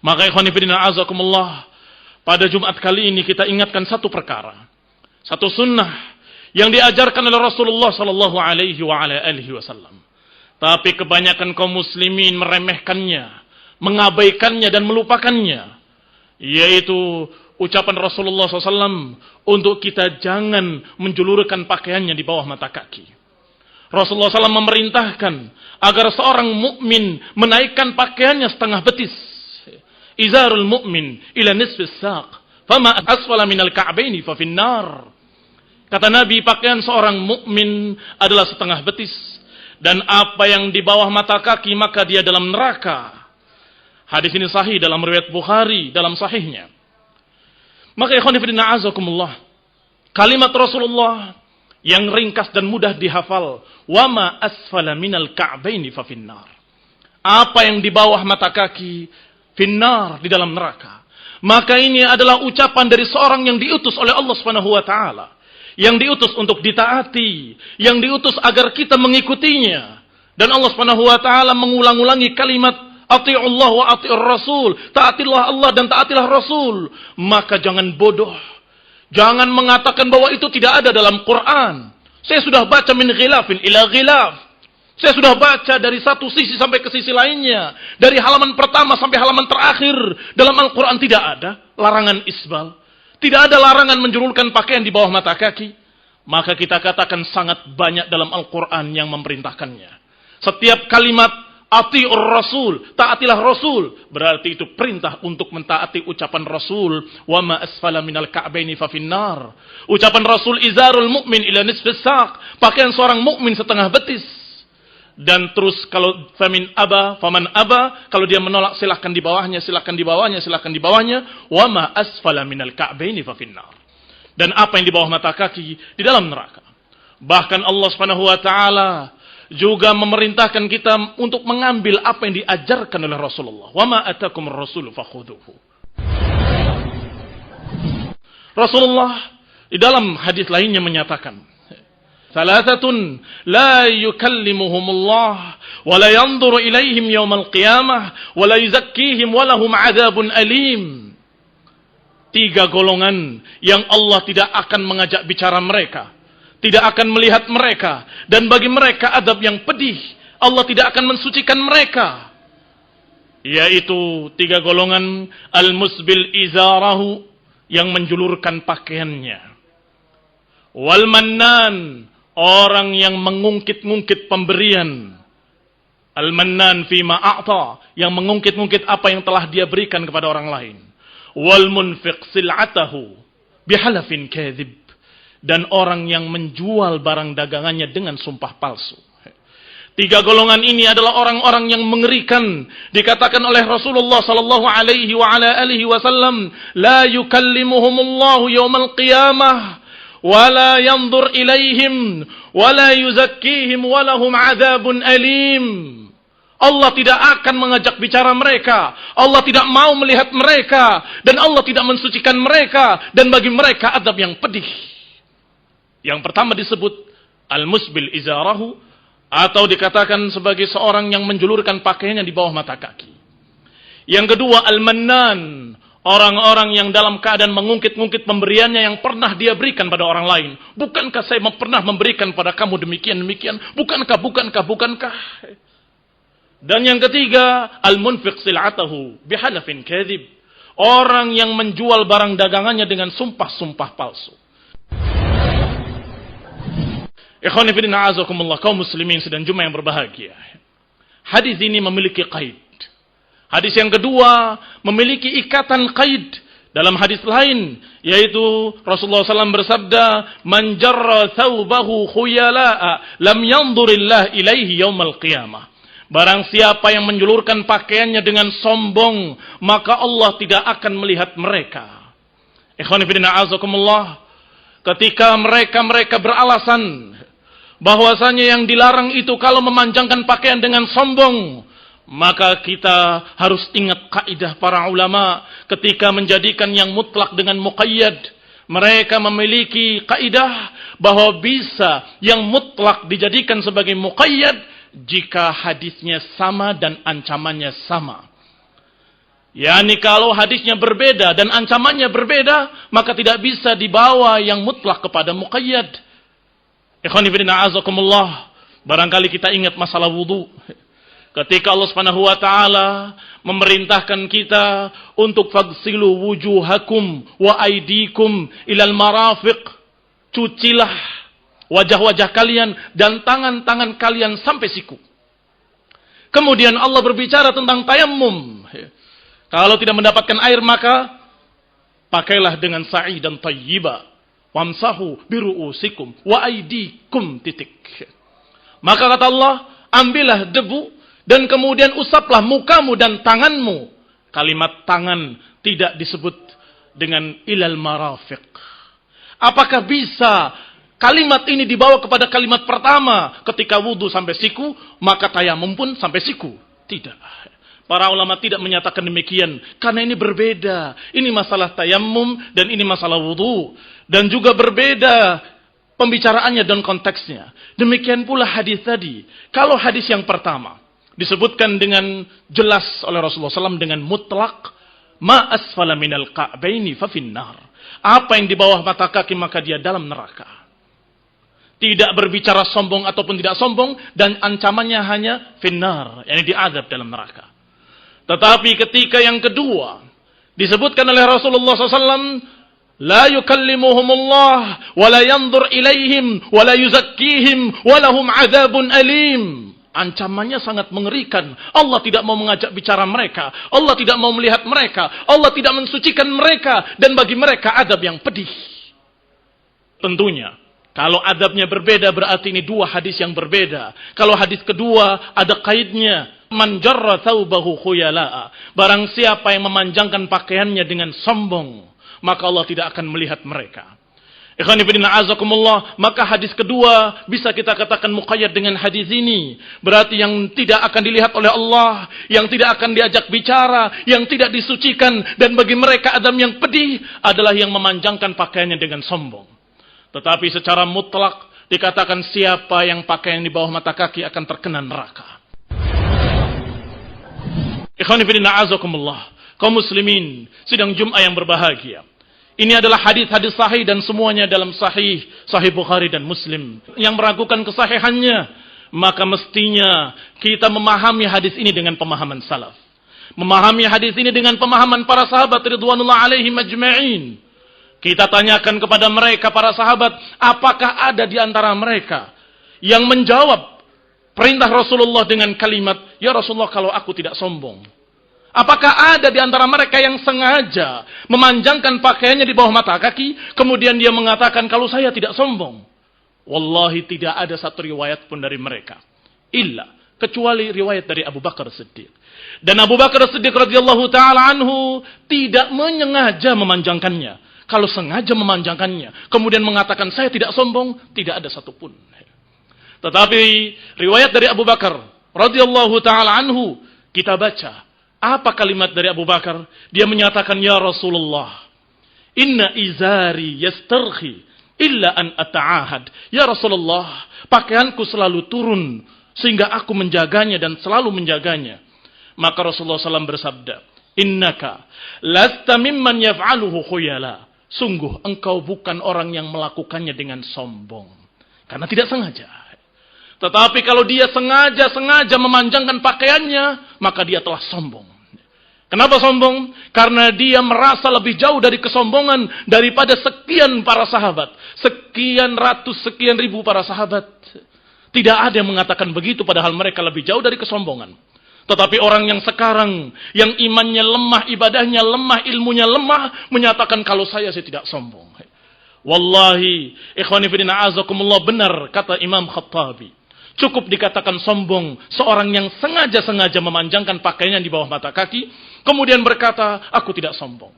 Maka ikhwan fillah azakumullah, pada Jumat kali ini kita ingatkan satu perkara, satu sunnah yang diajarkan oleh Rasulullah sallallahu alaihi wasallam. Tapi kebanyakan kaum muslimin meremehkannya, mengabaikannya dan melupakannya, yaitu ucapan Rasulullah SAW untuk kita jangan menjulurkan pakaiannya di bawah mata kaki. Rasulullah SAW memerintahkan agar seorang mukmin menaikkan pakaiannya setengah betis. Izarul mu'min ila nisfis saq, fama asfala minal ka'baini fa finnar. Kata Nabi, pakaian seorang mukmin adalah setengah betis, dan apa yang di bawah mata kaki maka dia dalam neraka. Hadis ini sahih dalam riwayat Bukhari dalam sahihnya. Maka ikhwan fillah azakumullah, kalimat Rasulullah yang ringkas dan mudah dihafal, wama asfala minal ka'baini fa finnar. Apa yang di bawah mata kaki, finnar, di dalam neraka. Maka ini adalah ucapan dari seorang yang diutus oleh Allah Subhanahu wa taala, yang diutus untuk ditaati, yang diutus agar kita mengikutinya. Dan Allah Subhanahu wa taala mengulang-ulangi kalimat ati'ullah wa ati'ur rasul, taatilah Allah dan taatilah Rasul. Maka jangan bodoh, jangan mengatakan bahwa itu tidak ada dalam Quran. Saya sudah baca min ghilafin ila ghilaf, saya sudah baca dari satu sisi sampai ke sisi lainnya, dari halaman pertama sampai halaman terakhir. Dalam Al-Quran tidak ada larangan isbal, tidak ada larangan menjulurkan pakaian di bawah mata kaki. Maka kita katakan sangat banyak dalam Al-Quran yang memerintahkannya. Setiap kalimat ati'ur rasul, taatilah Rasul, berarti itu perintah untuk mentaati ucapan Rasul, wa ma asfala minal ka'baini fa finnar. Ucapan Rasul, izarul mu'min ila nisfis saq, pakaian seorang mukmin setengah betis. Dan terus kalau faman aba, kalau dia menolak silahkan di bawahnya, silahkan di bawahnya, silahkan di bawahnya. Wa ma asfala minal ka'baini fa finnar. Dan apa yang di bawah mata kaki di dalam neraka. Bahkan Allah Subhanahu wa taala juga memerintahkan kita untuk mengambil apa yang diajarkan oleh Rasulullah. Wa ma atakumur rasulu fakhudhuhu. Rasulullah di dalam hadis lainnya menyatakan, Thalathatun la yukallimuhumullah wa la yanzuru ilaihim yawmal qiyamah wa la yuzakkihim wa lahum adzabun alim. 3 golongan yang Allah tidak akan mengajak bicara mereka, tidak akan melihat mereka, dan bagi mereka adab yang pedih. Allah tidak akan mensucikan mereka, yaitu 3 golongan. Al-musbil izarahu, yang menjulurkan pakaiannya. Wal mannan, orang yang mengungkit-ungkit pemberian. Al-mannan fima a'ta, yang mengungkit-ungkit apa yang telah dia berikan kepada orang lain. Wal munfiq sil'atahu bihalafin kadhib, dan orang yang menjual barang dagangannya dengan sumpah palsu. 3 golongan ini adalah orang-orang yang mengerikan. Dikatakan oleh Rasulullah sallallahu alaihi wasallam, la yukallimuhumullahu yaumal qiyamah wa la yanzur ilaihim wa la yuzakkihim wa lahum adzabun alim. Allah tidak akan mengajak bicara mereka, Allah tidak mau melihat mereka, dan Allah tidak mensucikan mereka, dan bagi mereka adab yang pedih. Yang pertama disebut al-musbil izarahu, atau dikatakan sebagai seorang yang menjulurkan pakaiannya di bawah mata kaki. Yang kedua al-mannan, orang-orang yang dalam keadaan mengungkit-ungkit pemberiannya yang pernah dia berikan pada orang lain. Bukankah saya pernah memberikan pada kamu demikian? Bukankah? Dan yang ketiga, al-munfiq sil'atahu bihalafin kadhib, orang yang menjual barang dagangannya dengan sumpah-sumpah palsu. Ikhwan fillah a'azakumullah, kaum muslimin sedang Jumat yang berbahagia. Hadis ini memiliki qaid. Hadis yang kedua memiliki ikatan qaid dalam hadis lain, yaitu Rasulullah SAW bersabda, man jarra thawbahu khuyala'a lam yanzurillah ilaihi yaumal qiyamah. Barang siapa yang menjulurkan pakaiannya dengan sombong, maka Allah tidak akan melihat mereka. Ikhwan fillah a'azakumullah, ketika mereka beralasan bahwasanya yang dilarang itu kalau memanjangkan pakaian dengan sombong, maka kita harus ingat kaidah para ulama ketika menjadikan yang mutlak dengan muqayyad. Mereka memiliki kaidah bahwa bisa yang mutlak dijadikan sebagai muqayyad jika hadisnya sama dan ancamannya sama. Yani kalau hadisnya berbeda dan ancamannya berbeda, maka tidak bisa dibawa yang mutlak kepada muqayyad. Ikhwani fillah a'azakumullah, barangkali kita ingat masalah wudu. Ketika Allah Subhanahu wa taala memerintahkan kita untuk fagsilu wujuhakum wa aydikum ilal marafiq, cucilah wajah-wajah kalian dan tangan-tangan kalian sampai siku. Kemudian Allah berbicara tentang tayammum. Kalau tidak mendapatkan air maka pakailah dengan sa'i dan tayyiba. Wamsahu biru'usikum wa aydikum titik. Maka kata Allah, ambillah debu dan kemudian usaplah mukamu dan tanganmu. Kalimat tangan tidak disebut dengan ilal marafiq. Apakah bisa kalimat ini dibawa kepada kalimat pertama ketika wudu sampai siku, maka tayamum pun sampai siku? Tidak. Para ulama tidak menyatakan demikian. Karena ini berbeda. Ini masalah tayammum dan ini masalah wudu. Dan juga berbeda pembicaraannya dan konteksnya. Demikian pula hadis tadi. Kalau hadis yang pertama disebutkan dengan jelas oleh Rasulullah SAW dengan mutlak, ma asfala minal ka'baini fa finnar. Apa yang di bawah mata kaki maka dia dalam neraka. Tidak berbicara sombong ataupun tidak sombong, dan ancamannya hanya finnar, yakni diazab dalam neraka. Tetapi ketika yang kedua disebutkan oleh Rasulullah SAW, la yukallimuhumullah wa la yanzur ilaihim wa la yuzakkihim wa lahum adzabun alim. Ancamannya sangat mengerikan. Allah tidak mau mengajak bicara mereka. Allah tidak mau melihat mereka. Allah tidak mensucikan mereka. Dan bagi mereka adab yang pedih. Tentunya, kalau adabnya berbeda berarti ini dua hadis yang berbeda. Kalau hadis kedua ada kaidnya. Man jarra thawbahu khuyala'a. Barang siapa yang memanjangkan pakaiannya dengan sombong, maka Allah tidak akan melihat mereka. Ikhwani fillah a'azakumullah, maka hadis kedua bisa kita katakan muqayyad dengan hadis ini. Berarti yang tidak akan dilihat oleh Allah, yang tidak akan diajak bicara, yang tidak disucikan, dan bagi mereka adab yang pedih adalah yang memanjangkan pakaiannya dengan sombong. Tetapi secara mutlak dikatakan siapa yang pakaian di bawah mata kaki akan terkena neraka. Ikhwani fillah a'azakumullah, kaum muslimin sidang Jumat yang berbahagia. Ini adalah hadis-hadis sahih dan semuanya dalam Sahih Bukhari dan Muslim. Yang meragukan kesahihannya, maka mestinya kita memahami hadis ini dengan pemahaman salaf. Memahami hadis ini dengan pemahaman para sahabat ridwanullah alaihim ajma'in. Kita tanyakan kepada mereka para sahabat, apakah ada di antara mereka yang menjawab perintah Rasulullah dengan kalimat, ya Rasulullah kalau aku tidak sombong. Apakah ada di antara mereka yang sengaja memanjangkan pakaiannya di bawah mata kaki, kemudian dia mengatakan kalau saya tidak sombong? Wallahi tidak ada satu riwayat pun dari mereka. Kecuali riwayat dari Abu Bakar Siddiq. Dan Abu Bakar Siddiq radhiyallahu taala anhu tidak menyengaja memanjangkannya. Kalau sengaja memanjangkannya, kemudian mengatakan saya tidak sombong, tidak ada satupun. Tetapi riwayat dari Abu Bakar radhiyallahu taala anhu kita baca. Apa kalimat dari Abu Bakar? Dia menyatakan, ya Rasulullah, inna izari yastarhi illa an ata'ahad. Ya Rasulullah, pakaianku selalu turun sehingga aku menjaganya dan selalu menjaganya. Maka Rasulullah SAW bersabda, innaka lasta mimman yaf'aluhu khuyala. Sungguh engkau bukan orang yang melakukannya dengan sombong. Karena tidak sengaja. Tetapi kalau dia sengaja memanjangkan pakaiannya, maka dia telah sombong. Kenapa sombong? Karena dia merasa lebih jauh dari kesombongan daripada sekian para sahabat. Sekian ratus, sekian ribu para sahabat. Tidak ada yang mengatakan begitu padahal mereka lebih jauh dari kesombongan. Tetapi orang yang sekarang, yang imannya lemah, ibadahnya lemah, ilmunya lemah, menyatakan kalau saya tidak sombong. Wallahi, ikhwani fillah a'azakumullah, benar kata Imam Khattabi. Cukup dikatakan sombong seorang yang sengaja memanjangkan pakaiannya di bawah mata kaki, kemudian berkata, aku tidak sombong.